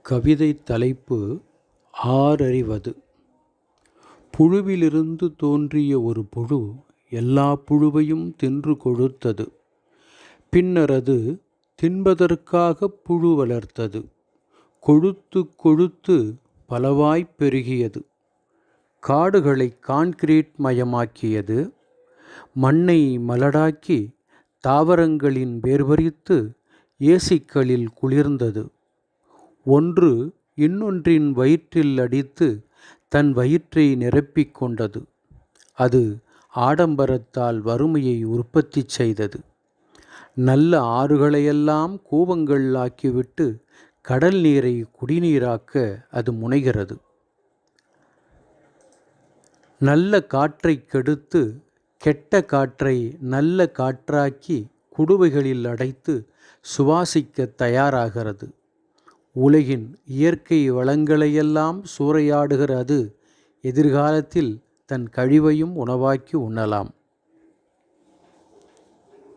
கவிதை தலைப்பு ஆரறிவது. புழுவிலிருந்து தோன்றிய ஒரு புழு எல்லா புழுவையும் தின்று கொழுத்தது. பின்னர் அது தின்பதற்காக புழு வளர்த்தது. கொழுத்து கொழுத்து பலவாய்ப் பெருகியது. காடுகளை கான்கிரீட் மயமாக்கியது. மண்ணை மலடாக்கி தாவரங்களின் வேர்பறித்து ஏசிக்களில் குளிர்ந்தது. ஒன்று இன்னொன்றின் வயிற்றில் அடித்து தன் வயிற்றை நிரப்பிக் கொண்டது. அது ஆடம்பரத்தால் வறுமையை உற்பத்தி செய்தது. நல்ல ஆறுகளையெல்லாம் கூவங்கள் ஆக்கிவிட்டு கடல் நீரை குடிநீராக்க அது முனைகிறது. நல்ல காற்றை கெடுத்து கெட்ட காற்றை நல்ல காற்றாக்கி குடுவைகளில் அடைத்து சுவாசிக்க தயாராகிறது. உலகின் இயற்கை வளங்களையெல்லாம் சூறையாடுகிற அது எதிர்காலத்தில் தன் கழிவையும் உணவாக்கி உண்ணலாம்.